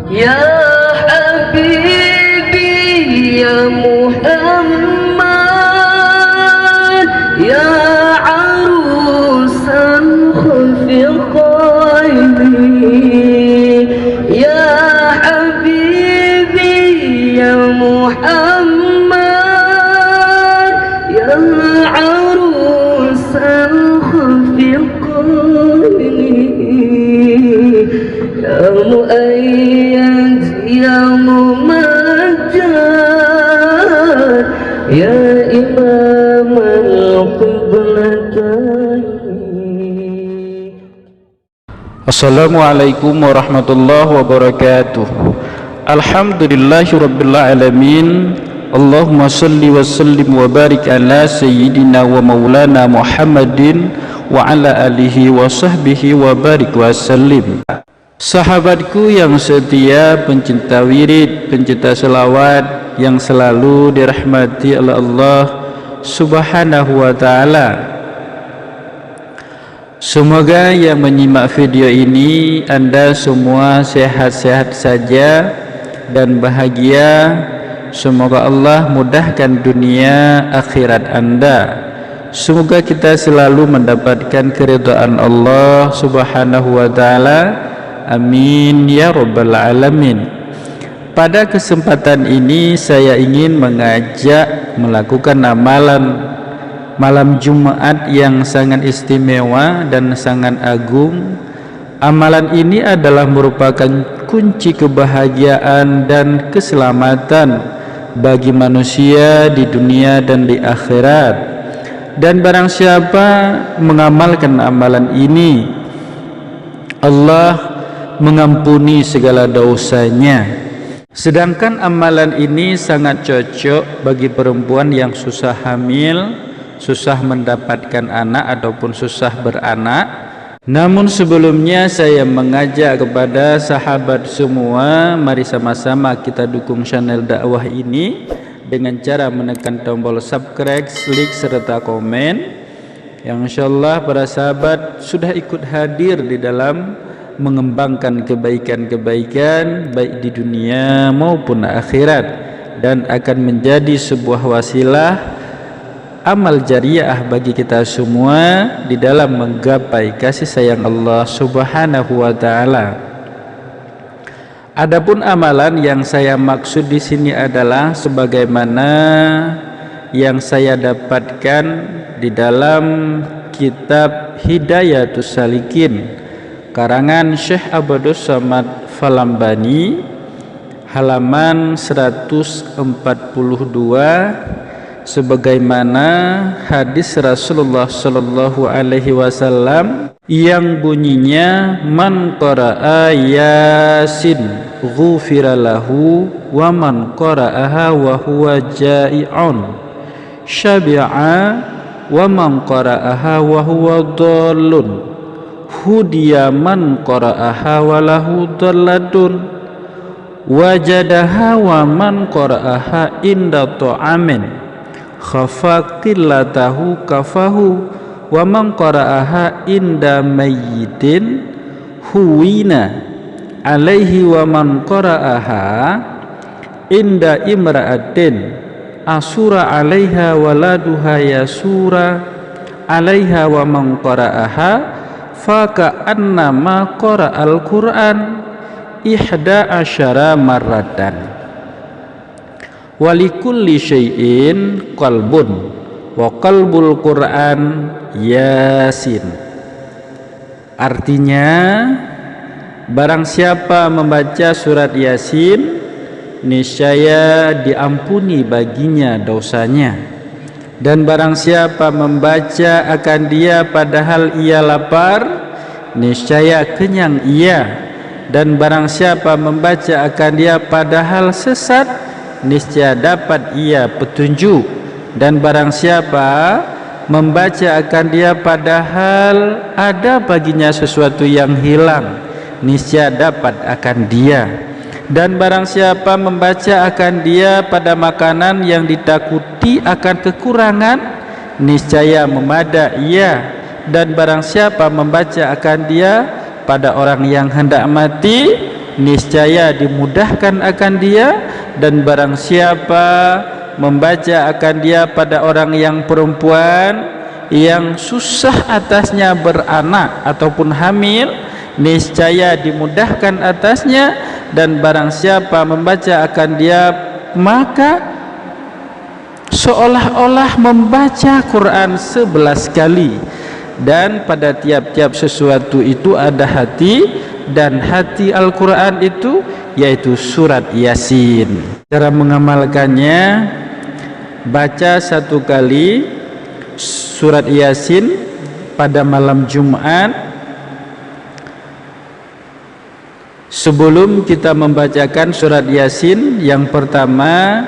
Ya Habibi ya Muhammad ya arusan khafiqaini ya Habibi ya Muhammad ya arusan khafiqaini ya muayyad ya mumajjad ya imam al-qiblatain. Assalamualaikum warahmatullahi wabarakatuh. Alhamdulillahirabbil alamin. Allahumma shalli wa sallim wa barik ala sayyidina wa maulana Muhammadin wa ala alihi wa sahbihi wa barik wa sallim. Sahabatku yang setia, pencinta wirid, pencinta selawat yang selalu dirahmati oleh Allah Subhanahu wa ta'ala, semoga yang menyimak video ini Anda semua sehat-sehat saja dan bahagia. Semoga Allah mudahkan dunia akhirat Anda. Semoga kita selalu mendapatkan keridhaan Allah Subhanahu wa ta'ala. Amin ya rabbal alamin. Pada kesempatan ini saya ingin mengajak melakukan amalan malam Jumat yang sangat istimewa dan sangat agung. Amalan ini adalah merupakan kunci kebahagiaan dan keselamatan bagi manusia di dunia dan di akhirat. Dan barang siapa mengamalkan amalan ini, Allah mengampuni segala dosanya. Sedangkan amalan ini sangat cocok bagi perempuan yang susah hamil, susah mendapatkan anak ataupun susah beranak. Namun sebelumnya saya mengajak kepada sahabat semua, mari sama-sama kita dukung channel dakwah ini dengan cara menekan tombol subscribe, like serta komen. Yang insyaallah para sahabat sudah ikut hadir di dalam mengembangkan kebaikan-kebaikan baik di dunia maupun akhirat, dan akan menjadi sebuah wasilah amal jariah bagi kita semua di dalam menggapai kasih sayang Allah Subhanahu wa ta'ala. Adapun amalan yang saya maksud di sini adalah sebagaimana yang saya dapatkan di dalam kitab Hidayatus Salikin karangan Syekh Abdus Samad Falambani, halaman 142, sebagaimana hadis Rasulullah sallallahu alaihi wasallam yang bunyinya, man qara'a yasin ghufira lahu wa man qara'aha wa huwa ja'i'un syabi'a wa man qara'aha wa huwa dhallun hudiya man qara'aha wa lahu dhallatun wajadaha wa man qara'aha inda ta'amin khafa qillatahu kafahu wa man qara'aha inda mayyitin huwina alaihi wa man qara'aha inda imra'atin asura alaiha waladuha yasura alaiha wa man qara'aha faka annama qara'al Qur'an ihda asyara marratan walikulli syai'in qalbun wa qalbul Qur'an Yasin. Artinya, barang siapa membaca surat Yasin, niscaya diampuni baginya dosanya. Dan barang siapa membaca akan dia padahal ia lapar, niscaya kenyang ia. Dan barang siapa membaca akan dia padahal sesat, niscaya dapat ia petunjuk. Dan barang siapa membaca akan dia padahal ada baginya sesuatu yang hilang, niscaya dapat akan dia. Dan barang siapa membaca akan dia pada makanan yang ditakuti akan kekurangan, niscaya memada ia. Dan barang siapa membaca akan dia pada orang yang hendak mati, niscaya dimudahkan akan dia, dan barang siapa membaca akan dia pada orang yang perempuan yang susah atasnya beranak ataupun hamil, niscaya dimudahkan atasnya, dan barang siapa membaca akan dia maka seolah-olah membaca Quran 11 kali. Dan pada tiap-tiap sesuatu itu ada hati, dan hati Al-Quran itu yaitu surat Yasin. Cara mengamalkannya, baca 1 kali surat Yasin pada malam Jumat. Sebelum kita membacakan surat Yasin, yang pertama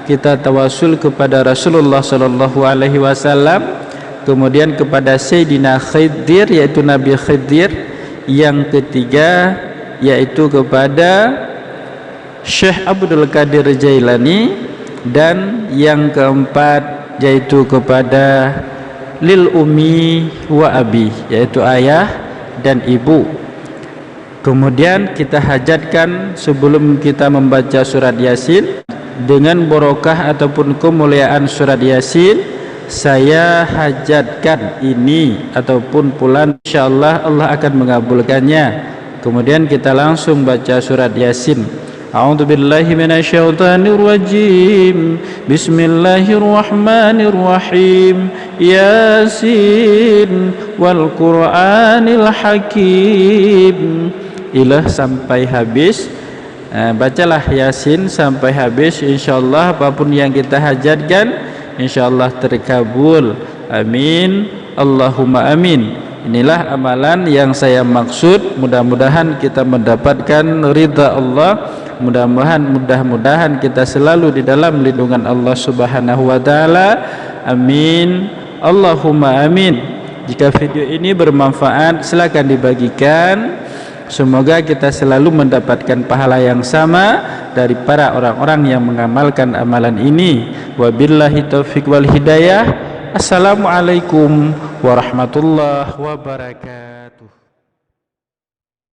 kita tawasul kepada Rasulullah sallallahu alaihi wasallam, kemudian kepada Sayyidina Khidir yaitu Nabi Khidir, yang ketiga yaitu kepada Syekh Abdul Qadir Jailani, dan yang keempat yaitu kepada lil ummi wa abi, yaitu ayah dan ibu. Kemudian kita hajatkan sebelum kita membaca surat Yasin, dengan barokah ataupun kemuliaan surat Yasin, saya hajatkan ini ataupun bulan, insyaallah Allah akan mengabulkannya. Kemudian kita langsung baca surat Yasin. A'udzubillahi minasyaitonir rajim. Bismillahirrahmanirrahim. Yasin wal Qur'anil Hakim. Ilah sampai habis. Bacalah Yasin sampai habis, insyaallah apapun yang kita hajatkan insyaallah terkabul. Amin, Allahumma amin. Inilah amalan yang saya maksud. Mudah-mudahan kita mendapatkan ridha Allah, mudah-mudahan kita selalu di dalam lindungan Allah Subhanahu wa taala. Amin, Allahumma amin. Jika video ini bermanfaat, silakan dibagikan. Semoga kita selalu mendapatkan pahala yang sama dari para orang-orang yang mengamalkan amalan ini. Wabillahi taufiq wal hidayah. Assalamualaikum warahmatullahi wabarakatuh.